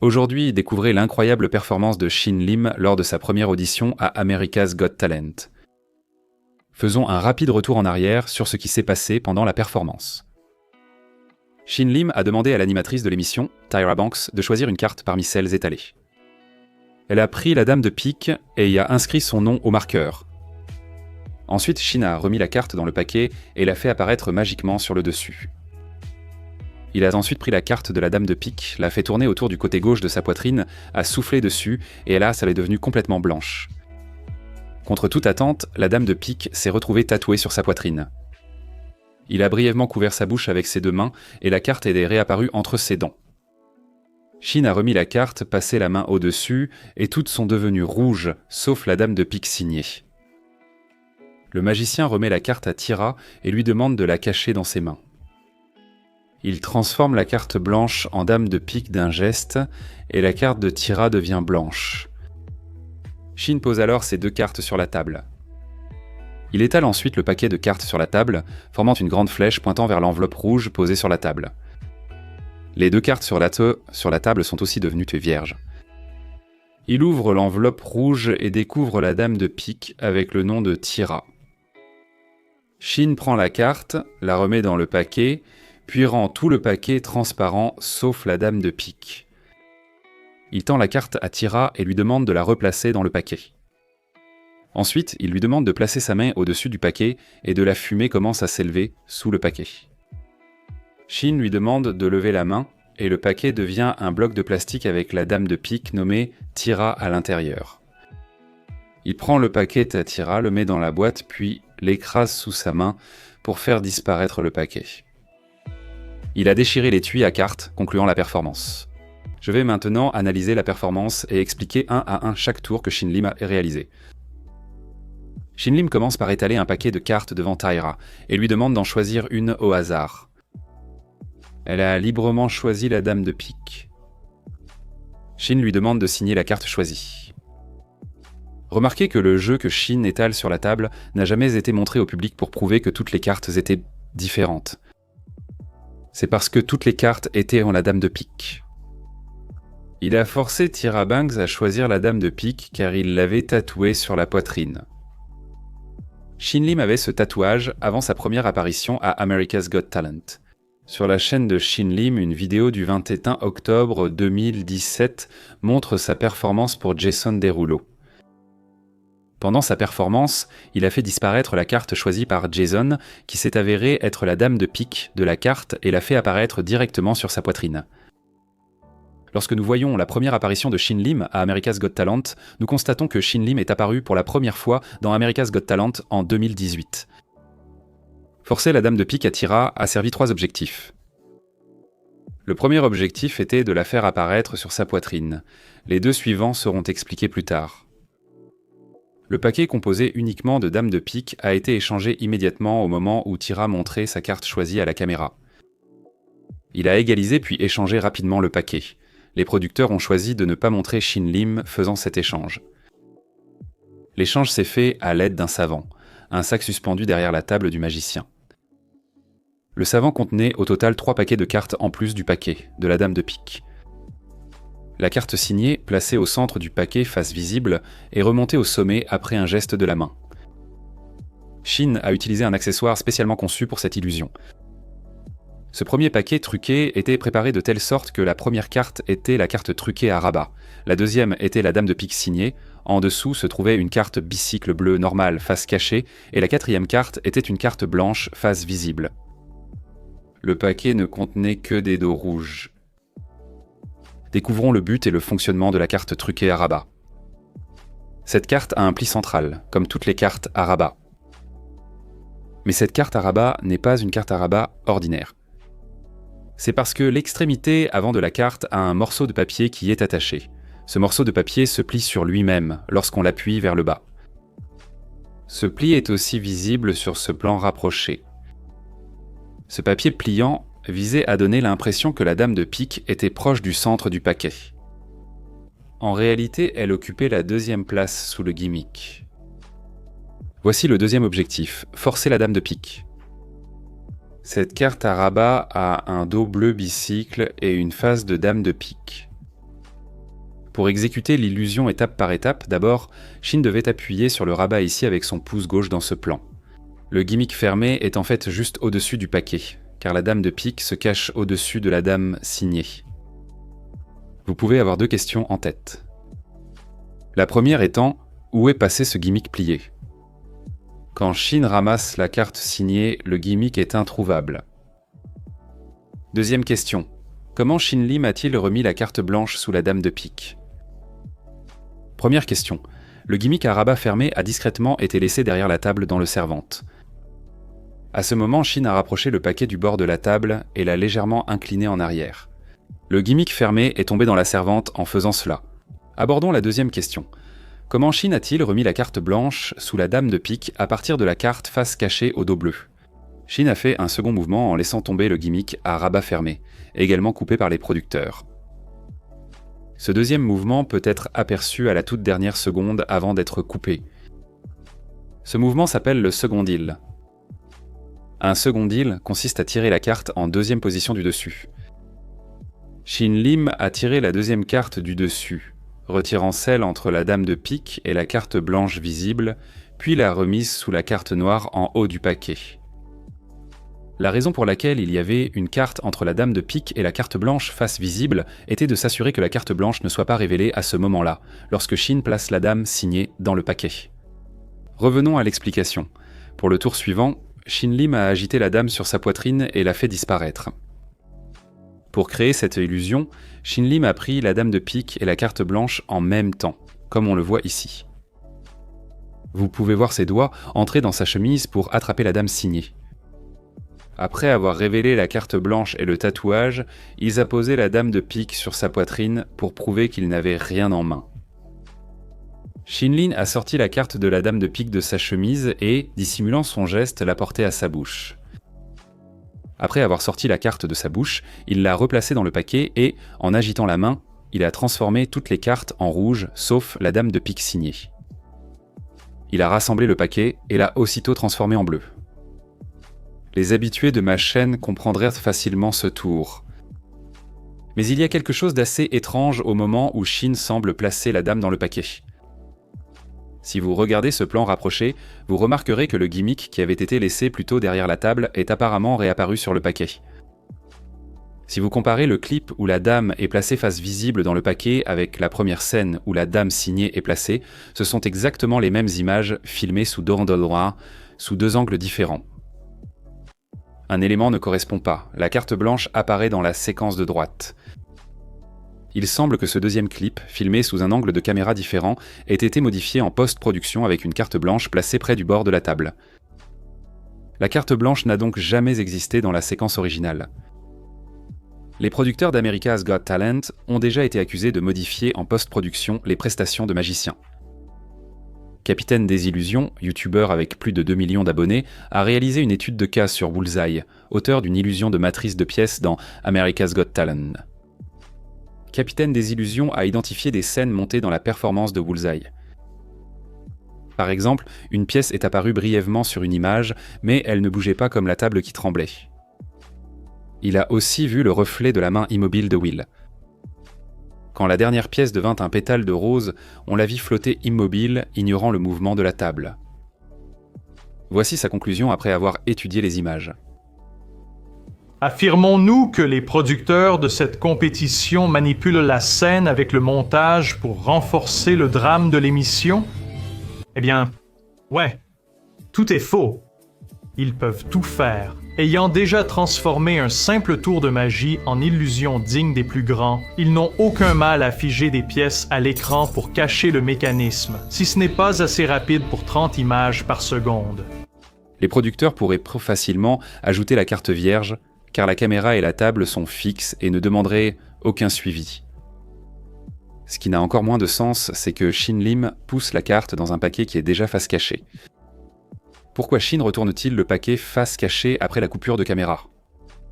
Aujourd'hui, découvrez l'incroyable performance de Shin Lim lors de sa première audition à America's Got Talent. Faisons un rapide retour en arrière sur ce qui s'est passé pendant la performance. Shin Lim a demandé à l'animatrice de l'émission, Tyra Banks, de choisir une carte parmi celles étalées. Elle a pris la dame de pique et y a inscrit son nom au marqueur. Ensuite, Shin a remis la carte dans le paquet et l'a fait apparaître magiquement sur le dessus. Il a ensuite pris la carte de la dame de pique, l'a fait tourner autour du côté gauche de sa poitrine, a soufflé dessus, et là, ça est devenue complètement blanche. Contre toute attente, la dame de pique s'est retrouvée tatouée sur sa poitrine. Il a brièvement couvert sa bouche avec ses deux mains, et la carte est réapparue entre ses dents. Shin a remis la carte, passé la main au-dessus, et toutes sont devenues rouges, sauf la dame de pique signée. Le magicien remet la carte à Tyra et lui demande de la cacher dans ses mains. Il transforme la carte blanche en dame de pique d'un geste, et la carte de Tyra devient blanche. Shin pose alors ses deux cartes sur la table. Il étale ensuite le paquet de cartes sur la table, formant une grande flèche pointant vers l'enveloppe rouge posée sur la table. Les deux cartes sur la table sont aussi devenues vierges. Il ouvre l'enveloppe rouge et découvre la dame de pique avec le nom de Tyra. Shin prend la carte, la remet dans le paquet, puis rend tout le paquet transparent sauf la dame de pique. Il tend la carte à Tyra et lui demande de la replacer dans le paquet. Ensuite, il lui demande de placer sa main au-dessus du paquet et de la fumée commence à s'élever sous le paquet. Shin lui demande de lever la main et le paquet devient un bloc de plastique avec la dame de pique nommée Tyra à l'intérieur. Il prend le paquet à Tyra, le met dans la boîte puis l'écrase sous sa main pour faire disparaître le paquet. Il a déchiré l'étui à cartes, concluant la performance. Je vais maintenant analyser la performance et expliquer un à un chaque tour que Shin Lim a réalisé. Shin Lim commence par étaler un paquet de cartes devant Tyra et lui demande d'en choisir une au hasard. Elle a librement choisi la dame de pique. Shin lui demande de signer la carte choisie. Remarquez que le jeu que Shin étale sur la table n'a jamais été montré au public pour prouver que toutes les cartes étaient différentes. C'est parce que toutes les cartes étaient en la dame de pique. Il a forcé Tyra Banks à choisir la dame de pique car il l'avait tatouée sur la poitrine. Shin Lim avait ce tatouage avant sa première apparition à America's Got Talent. Sur la chaîne de Shin Lim, une vidéo du 21 octobre 2017 montre sa performance pour Jason Derulo. Pendant sa performance, il a fait disparaître la carte choisie par Jason, qui s'est avérée être la dame de pique de la carte et l'a fait apparaître directement sur sa poitrine. Lorsque nous voyons la première apparition de Shin Lim à America's Got Talent, nous constatons que Shin Lim est apparu pour la première fois dans America's Got Talent en 2018. Forcer la dame de pique à Tyra a servi 3 objectifs. Le premier objectif était de la faire apparaître sur sa poitrine. Les 2 suivants seront expliqués plus tard. Le paquet composé uniquement de dames de pique a été échangé immédiatement au moment où Tyra montrait sa carte choisie à la caméra. Il a égalisé puis échangé rapidement le paquet. Les producteurs ont choisi de ne pas montrer Shin Lim faisant cet échange. L'échange s'est fait à l'aide d'un savant, un sac suspendu derrière la table du magicien. Le savant contenait au total 3 paquets de cartes en plus du paquet, de la dame de pique. La carte signée, placée au centre du paquet face visible, est remontée au sommet après un geste de la main. Shin a utilisé un accessoire spécialement conçu pour cette illusion. Ce premier paquet truqué était préparé de telle sorte que la première carte était la carte truquée à rabat, la deuxième était la dame de pique signée, en dessous se trouvait une carte bicycle bleue normale face cachée, et la 4e carte était une carte blanche face visible. Le paquet ne contenait que des dos rouges. Découvrons le but et le fonctionnement de la carte truquée à rabat. Cette carte a un pli central, comme toutes les cartes à rabat. Mais cette carte à rabat n'est pas une carte à rabat ordinaire. C'est parce que l'extrémité avant de la carte a un morceau de papier qui y est attaché. Ce morceau de papier se plie sur lui-même lorsqu'on l'appuie vers le bas. Ce pli est aussi visible sur ce plan rapproché. Ce papier pliant visait à donner l'impression que la dame de pique était proche du centre du paquet. En réalité, elle occupait la 2e place sous le gimmick. Voici le 2e objectif, forcer la dame de pique. Cette carte à rabat a un dos bleu bicycle et une face de dame de pique. Pour exécuter l'illusion étape par étape, d'abord, Shin devait appuyer sur le rabat ici avec son pouce gauche dans ce plan. Le gimmick fermé est en fait juste au-dessus du paquet, car la dame de pique se cache au-dessus de la dame signée. Vous pouvez avoir deux questions en tête. La première étant, où est passé ce gimmick plié ? Quand Shin ramasse la carte signée, le gimmick est introuvable. Deuxième question, comment Shin Lim a-t-il remis la carte blanche sous la dame de pique ? Première question, le gimmick à rabat fermé a discrètement été laissé derrière la table dans le servante. À ce moment, Shin a rapproché le paquet du bord de la table et l'a légèrement incliné en arrière. Le gimmick fermé est tombé dans la servante en faisant cela. Abordons la deuxième question. Comment Shin a-t-il remis la carte blanche sous la dame de pique à partir de la carte face cachée au dos bleu ? Shin a fait un second mouvement en laissant tomber le gimmick à rabat fermé, également coupé par les producteurs. Ce deuxième mouvement peut être aperçu à la toute dernière seconde avant d'être coupé. Ce mouvement s'appelle le second deal. Un second deal consiste à tirer la carte en deuxième position du dessus. Shin Lim a tiré la deuxième carte du dessus, retirant celle entre la dame de pique et la carte blanche visible, puis l'a remise sous la carte noire en haut du paquet. La raison pour laquelle il y avait une carte entre la dame de pique et la carte blanche face visible était de s'assurer que la carte blanche ne soit pas révélée à ce moment-là, lorsque Shin place la dame signée dans le paquet. Revenons à l'explication. Pour le tour suivant, Shin Lim a agité la dame sur sa poitrine et l'a fait disparaître. Pour créer cette illusion, Shin Lim a pris la dame de pique et la carte blanche en même temps, comme on le voit ici. Vous pouvez voir ses doigts entrer dans sa chemise pour attraper la dame signée. Après avoir révélé la carte blanche et le tatouage, ils apposaient la dame de pique sur sa poitrine pour prouver qu'ils n'avaient rien en main. Shin Lim a sorti la carte de la dame de pique de sa chemise et, dissimulant son geste, l'a portée à sa bouche. Après avoir sorti la carte de sa bouche, il l'a replacée dans le paquet et, en agitant la main, il a transformé toutes les cartes en rouge, sauf la dame de pique signée. Il a rassemblé le paquet et l'a aussitôt transformé en bleu. Les habitués de ma chaîne comprendraient facilement ce tour. Mais il y a quelque chose d'assez étrange au moment où Shin semble placer la dame dans le paquet. Si vous regardez ce plan rapproché, vous remarquerez que le gimmick qui avait été laissé plus tôt derrière la table est apparemment réapparu sur le paquet. Si vous comparez le clip où la dame est placée face visible dans le paquet avec la première scène où la dame signée est placée, ce sont exactement les mêmes images filmées sous sous deux angles différents. Un élément ne correspond pas, la carte blanche apparaît dans la séquence de droite. Il semble que ce deuxième clip, filmé sous un angle de caméra différent, ait été modifié en post-production avec une carte blanche placée près du bord de la table. La carte blanche n'a donc jamais existé dans la séquence originale. Les producteurs d'America's Got Talent ont déjà été accusés de modifier en post-production les prestations de magiciens. Capitaine Désillusion, youtubeur avec plus de 2 millions d'abonnés, a réalisé une étude de cas sur Bullseye, auteur d'une illusion de matrice de pièces dans America's Got Talent. Capitaine Désillusion a identifié des scènes montées dans la performance de Bullseye. Par exemple, une pièce est apparue brièvement sur une image, mais elle ne bougeait pas comme la table qui tremblait. Il a aussi vu le reflet de la main immobile de Will. Quand la dernière pièce devint un pétale de rose, on la vit flotter immobile, ignorant le mouvement de la table. Voici sa conclusion après avoir étudié les images. Affirmons-nous que les producteurs de cette compétition manipulent la scène avec le montage pour renforcer le drame de l'émission? Eh bien, ouais, tout est faux. Ils peuvent tout faire. Ayant déjà transformé un simple tour de magie en illusion digne des plus grands, ils n'ont aucun mal à figer des pièces à l'écran pour cacher le mécanisme, si ce n'est pas assez rapide pour 30 images par seconde. Les producteurs pourraient facilement ajouter la carte vierge, car la caméra et la table sont fixes et ne demanderaient aucun suivi. Ce qui n'a encore moins de sens, c'est que Shin Lim pousse la carte dans un paquet qui est déjà face cachée. Pourquoi Shin retourne-t-il le paquet face cachée après la coupure de caméra ?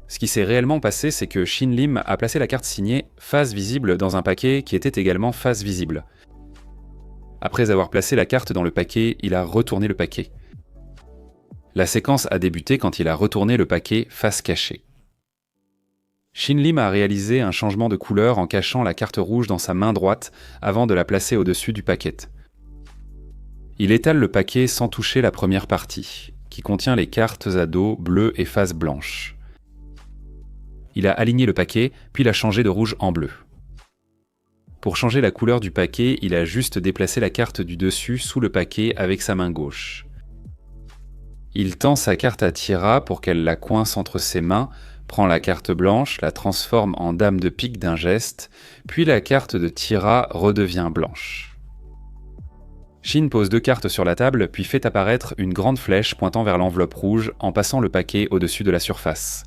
Ce qui s'est réellement passé, c'est que Shin Lim a placé la carte signée face visible dans un paquet qui était également face visible. Après avoir placé la carte dans le paquet, il a retourné le paquet. La séquence a débuté quand il a retourné le paquet face cachée. Shin Lim a réalisé un changement de couleur en cachant la carte rouge dans sa main droite avant de la placer au-dessus du paquet. Il étale le paquet sans toucher la première partie, qui contient les cartes à dos bleu et face blanche. Il a aligné le paquet, puis l'a changé de rouge en bleu. Pour changer la couleur du paquet, il a juste déplacé la carte du dessus sous le paquet avec sa main gauche. Il tend sa carte à Tira pour qu'elle la coince entre ses mains, prend la carte blanche, la transforme en dame de pique d'un geste, puis la carte de Tira redevient blanche. Shin pose 2 cartes sur la table, puis fait apparaître une grande flèche pointant vers l'enveloppe rouge en passant le paquet au-dessus de la surface.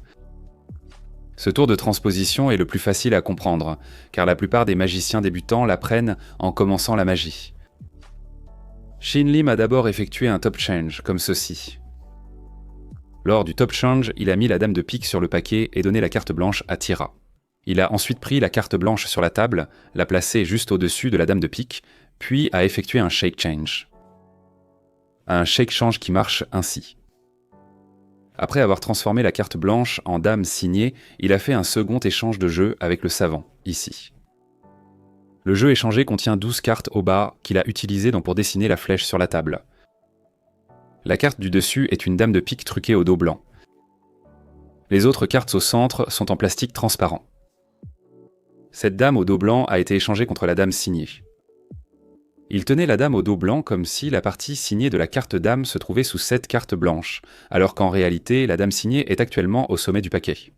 Ce tour de transposition est le plus facile à comprendre, car la plupart des magiciens débutants l'apprennent en commençant la magie. Shin Lim a d'abord effectué un top change, comme ceci. Lors du top change, il a mis la dame de pique sur le paquet et donné la carte blanche à Tira. Il a ensuite pris la carte blanche sur la table, l'a placée juste au-dessus de la dame de pique, puis a effectué un shake change. Un shake change qui marche ainsi. Après avoir transformé la carte blanche en dame signée, il a fait un second échange de jeu avec le savant, ici. Le jeu échangé contient 12 cartes au bas qu'il a utilisées pour dessiner la flèche sur la table. La carte du dessus est une dame de pique truquée au dos blanc. Les autres cartes au centre sont en plastique transparent. Cette dame au dos blanc a été échangée contre la dame signée. Il tenait la dame au dos blanc comme si la partie signée de la carte dame se trouvait sous cette carte blanche, alors qu'en réalité, la dame signée est actuellement au sommet du paquet.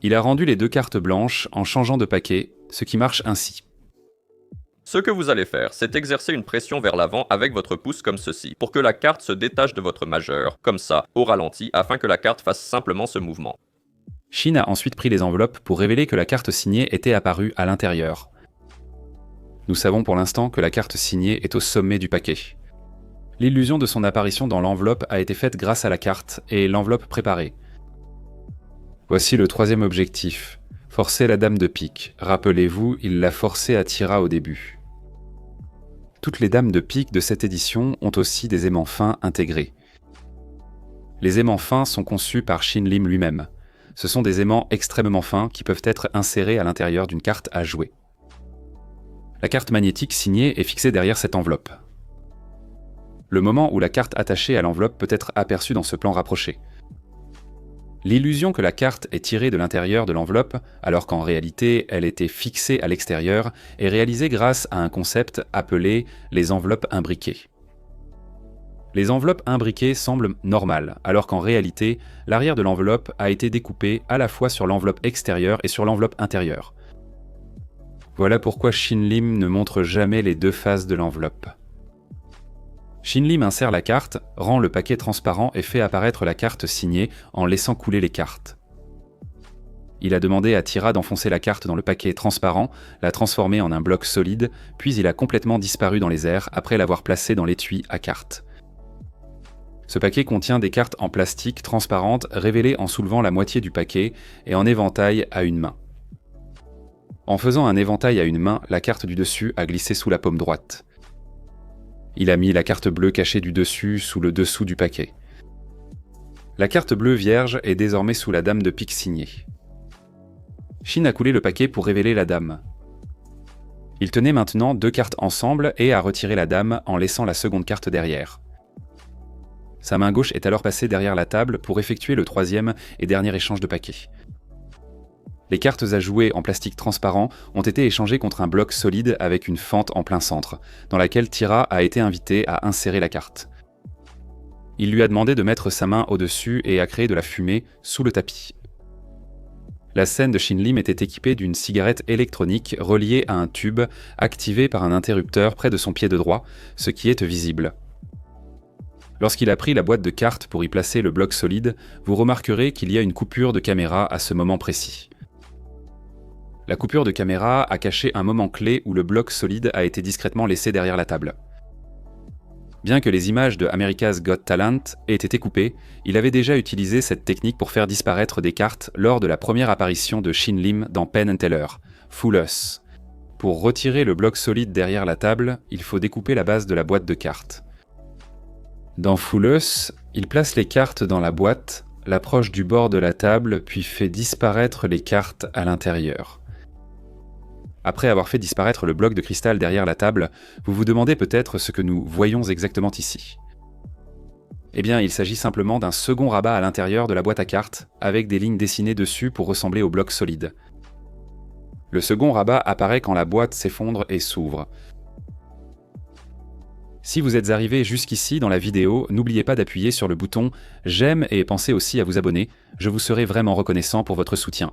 Il a rendu les 2 cartes blanches en changeant de paquet, ce qui marche ainsi. Ce que vous allez faire, c'est exercer une pression vers l'avant avec votre pouce comme ceci, pour que la carte se détache de votre majeur, comme ça, au ralenti, afin que la carte fasse simplement ce mouvement. Shin a ensuite pris les enveloppes pour révéler que la carte signée était apparue à l'intérieur. Nous savons pour l'instant que la carte signée est au sommet du paquet. L'illusion de son apparition dans l'enveloppe a été faite grâce à la carte et l'enveloppe préparée. Voici le 3e objectif. Forcer la dame de pique. Rappelez-vous, il l'a forcée à Tira au début. Toutes les dames de pique de cette édition ont aussi des aimants fins intégrés. Les aimants fins sont conçus par Shin Lim lui-même. Ce sont des aimants extrêmement fins qui peuvent être insérés à l'intérieur d'une carte à jouer. La carte magnétique signée est fixée derrière cette enveloppe. Le moment où la carte attachée à l'enveloppe peut être aperçue dans ce plan rapproché. L'illusion que la carte est tirée de l'intérieur de l'enveloppe, alors qu'en réalité elle était fixée à l'extérieur, est réalisée grâce à un concept appelé les enveloppes imbriquées. Les enveloppes imbriquées semblent normales, alors qu'en réalité, l'arrière de l'enveloppe a été découpé à la fois sur l'enveloppe extérieure et sur l'enveloppe intérieure. Voilà pourquoi Shin Lim ne montre jamais les 2 faces de l'enveloppe. Shin Lim insère la carte, rend le paquet transparent et fait apparaître la carte signée en laissant couler les cartes. Il a demandé à Tira d'enfoncer la carte dans le paquet transparent, la transformer en un bloc solide, puis il a complètement disparu dans les airs après l'avoir placé dans l'étui à cartes. Ce paquet contient des cartes en plastique transparente révélées en soulevant la moitié du paquet et en éventail à une main. En faisant un éventail à une main, la carte du dessus a glissé sous la paume droite. Il a mis la carte bleue cachée du dessus sous le dessous du paquet. La carte bleue vierge est désormais sous la dame de pique signée. Shin a coulé le paquet pour révéler la dame. Il tenait maintenant 2 cartes ensemble et a retiré la dame en laissant la seconde carte derrière. Sa main gauche est alors passée derrière la table pour effectuer le 3e et dernier échange de paquets. Les cartes à jouer en plastique transparent ont été échangées contre un bloc solide avec une fente en plein centre, dans laquelle Tira a été invité à insérer la carte. Il lui a demandé de mettre sa main au-dessus et à créer de la fumée sous le tapis. La scène de Shin Lim était équipée d'une cigarette électronique reliée à un tube activé par un interrupteur près de son pied de droit, ce qui est visible. Lorsqu'il a pris la boîte de cartes pour y placer le bloc solide, vous remarquerez qu'il y a une coupure de caméra à ce moment précis. La coupure de caméra a caché un moment clé où le bloc solide a été discrètement laissé derrière la table. Bien que les images de America's Got Talent aient été coupées, il avait déjà utilisé cette technique pour faire disparaître des cartes lors de la première apparition de Shin Lim dans Penn & Teller, Fool Us. Pour retirer le bloc solide derrière la table, il faut découper la base de la boîte de cartes. Dans Fool Us, il place les cartes dans la boîte, l'approche du bord de la table, puis fait disparaître les cartes à l'intérieur. Après avoir fait disparaître le bloc de cristal derrière la table, vous vous demandez peut-être ce que nous voyons exactement ici. Eh bien, il s'agit simplement d'un second rabat à l'intérieur de la boîte à cartes, avec des lignes dessinées dessus pour ressembler au bloc solide. Le second rabat apparaît quand la boîte s'effondre et s'ouvre. Si vous êtes arrivé jusqu'ici dans la vidéo, n'oubliez pas d'appuyer sur le bouton « J'aime » et pensez aussi à vous abonner, je vous serai vraiment reconnaissant pour votre soutien.